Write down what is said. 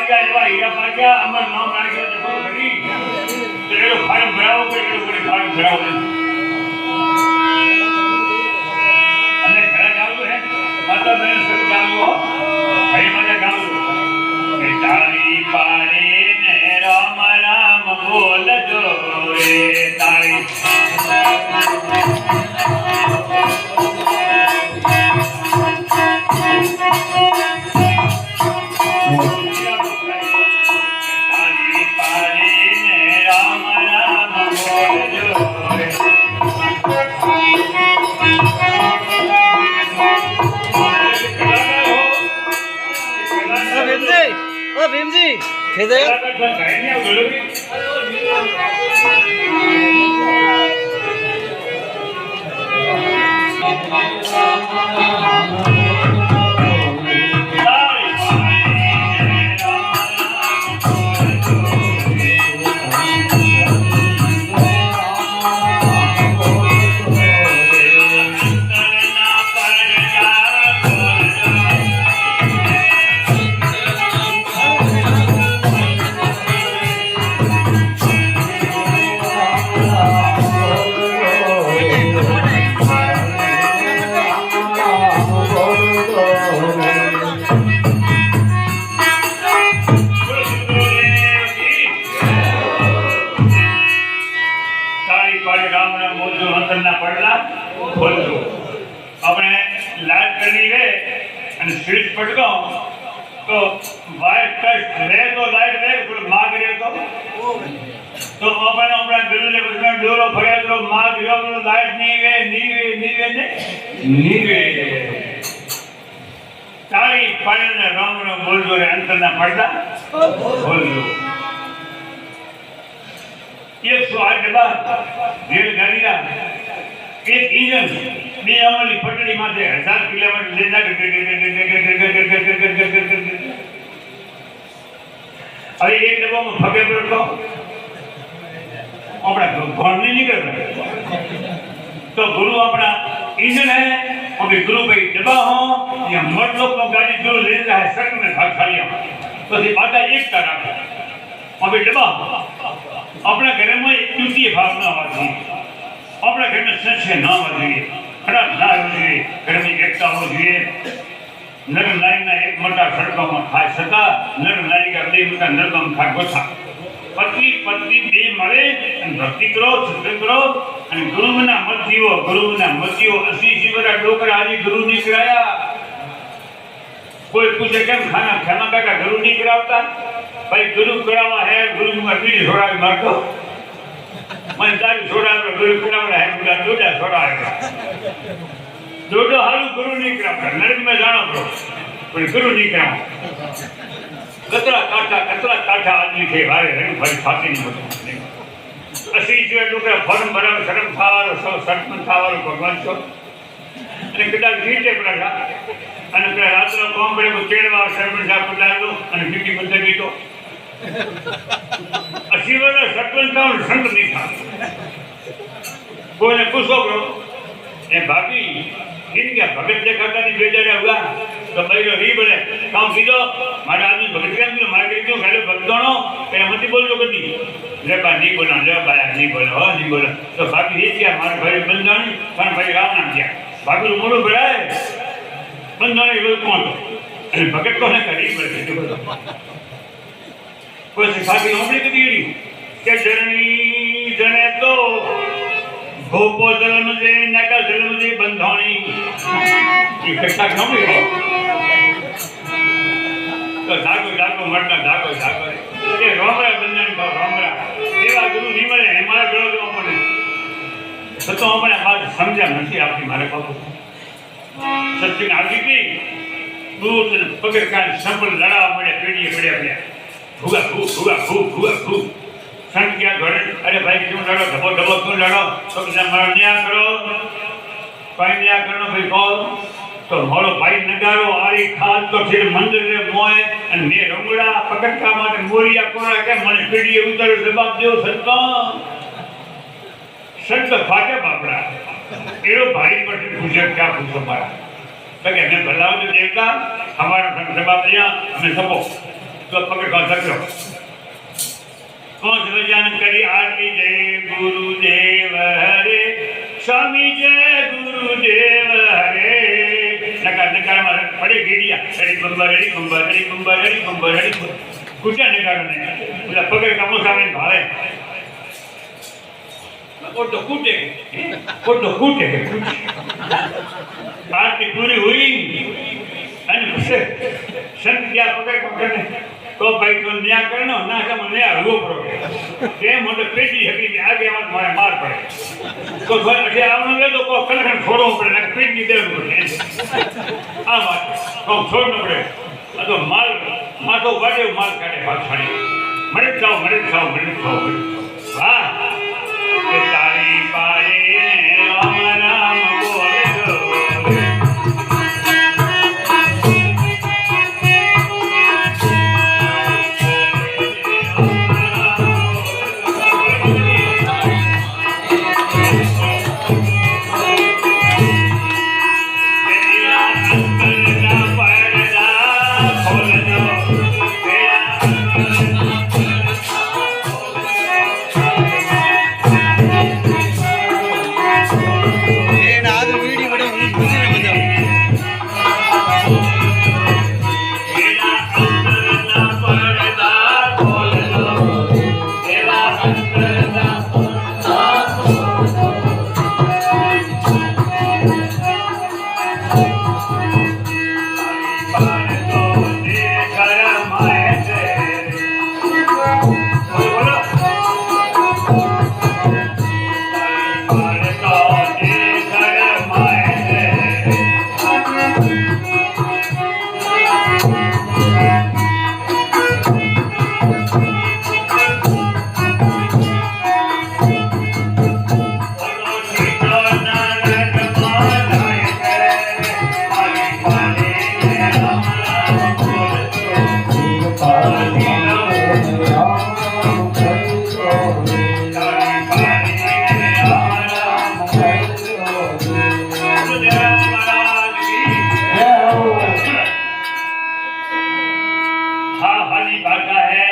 પાક્યા એવા હીરા પાક્યા અમર નામ રાખે જતો કરી તો એનો ફાર્મ ભરાવો કે એનો કોઈ ફાર્મ ભરાવો અને ઘરે ગાવું હે માતા બેન સબ ગાવું હરી માતા ગાવું એ તારી પારે ને રામ રામ બોલજો રે તારી ભીમજી ખેદે આપણે લાઈટ કરવી છે અને સ્વિચ પટકો તો વાયર ટચ રહે તો લાઈટ રહે પણ માગ રહે તો આપણે આપણા ગુરુને કૃષ્ણ ડોરો ફર્યા તો માગ રહ્યો તો લાઈટ નીવે તારી પાડને રામ રામ બોલજો રે અંતરના પડદા બોલજો 108 ડબ્બા રેલગાડીના એક ઇંજન બે અમલી પટડી માથે 1000 કિલોમીટર લેતા હવે એક ડબ્બામાં ફગે પડતો આપણા ભણ નહીં નીકળે तो गुरु अपना इंजन है और गुरु भाई डब्बा हो या मर्द लोग को गाड़ी जो ले रहा है सड़क में भाग खालिया तो ये बात एक तरह और डब्बा अपना घर में टूटी भावना होती अपना घर में सच्चे ना होती खराब ना होती घर में एकता हो જોઈએ नर नारी ना एक मोटा सड़कों में खाई सका नर नारी का બે મોટા નરકમ ખાટ ગોઠા पत्नी पत्नी બે મળે અને ભક્તિ કરો સત્સંગ કરો અને ગુરુના મતીઓ 80 જીવરા ડોકરા આજી ગુરુ ની કરાયા કોઈ પૂછે કેમ ખાના ખાના કાકા ગુરુ ની કરાવતા ભાઈ ગુરુ કરાવા હે ગુરુ માં બીજ છોડાવી મારતો મને તારી છોડાવે ગુરુ કરાવડા હે ગુરુ દોડા છોડાવે દોડો હાલું ગુરુ ની કરાવતા નરક में જાણો તો પણ ગુરુ ની કરાવ कतरा काठा आदमी थे वारे रंग भरी छाती नहीं होती असी जो लोग फॉर्म भरा शर्म थावारो सब सरपंच थावारो भगवान छो અને કદાચ જીતે પડ્યા અને પેલા રાત્રે કોમ પડે તો તેડવા સરપંચ સાહેબ પડાયો અને બીજી બંધ ગીતો અસી વર્ષ સરપંચ નો સંત નહીં થા કોઈને પૂછો કરો એ ભાભી इनके भगत देखाता नहीं बेचारे हुआ तो भाई री बोले काम कीधो मारे आदमी भगत के अंदर मार के क्यों खाली भक्तों पे मत बोल लो कदी ले बा नहीं बोला ले बाया नहीं बोला हो नहीं बोला तो बाकी ये क्या मारे भाई बंदानी पर भाई राम नाम क्या बाकी मोड़ो बड़ा है बंदानी वो कौन तो भगत को है करी बोले कोई सिखा के नौकरी की दी क्या जर्नी जने तो भोपो जन्म दे नका जन्म दे बंधानी इकट्ठा क्यों नहीं हो तो जागो मरना जागो ये रोमरा बंधन का रोमरा एवा गुरु नहीं मरे हमारा गुरु जो अपने तो अपने बात समझा नहीं आपकी मारे बाबू सच्ची आगे की दूर पकड़ का संपल लड़ा पड़े पड़े भूगा संत क्या घरे अरे भाई क्यों लड़ो धबो क्यों लड़ो तो मारा न्याय करो भाई न्याय करना भाई कौन तो मारो भाई नगारो आरी खाद तो फिर मंदिर रे मोए અને મે રંગડા પકડકા માટે મોરિયા કોરા કે મને પીડીએ ઉતર જવાબ દેવો સંત ભાગે બાપડા એરો ભાઈ પર પૂછે क्या पूछो मारा तो कहने भलाओ जो देवता हमारा संत जवाब दिया हमें सबो तो पकड़ कर सकते कौन समझान करी आरती जय गुरुदेव हरे स्वामी जय गुरुदेव हरे नकार नकार मार पड़े गिरिया हरी बंबर हरी बंबर हरी बंबर हरी बंबर हरी कुछ नकार ने बोला पकड़ कमो सामने भाले और तो कूटे आरती पूरी हुई અને પછી સંત ગયા પકડ પકડને તો ભાઈ તો ન્યા કરનો ના તમે ન્યા હલવો પડો કે મોટો પેટી હકી કે આગે મને માર પડે તો ભાઈ એટલે આવનો લે તો કો કલખણ છોડવો પડે ને પેટી દેવું પડે આ વાત તો છોડનો પડે આ તો માલ માથો વાડે માલ કાઢે ભાગછાણી મરે જાવ વાહ કે તારી પારે રામ રામ બોલજો भाषा है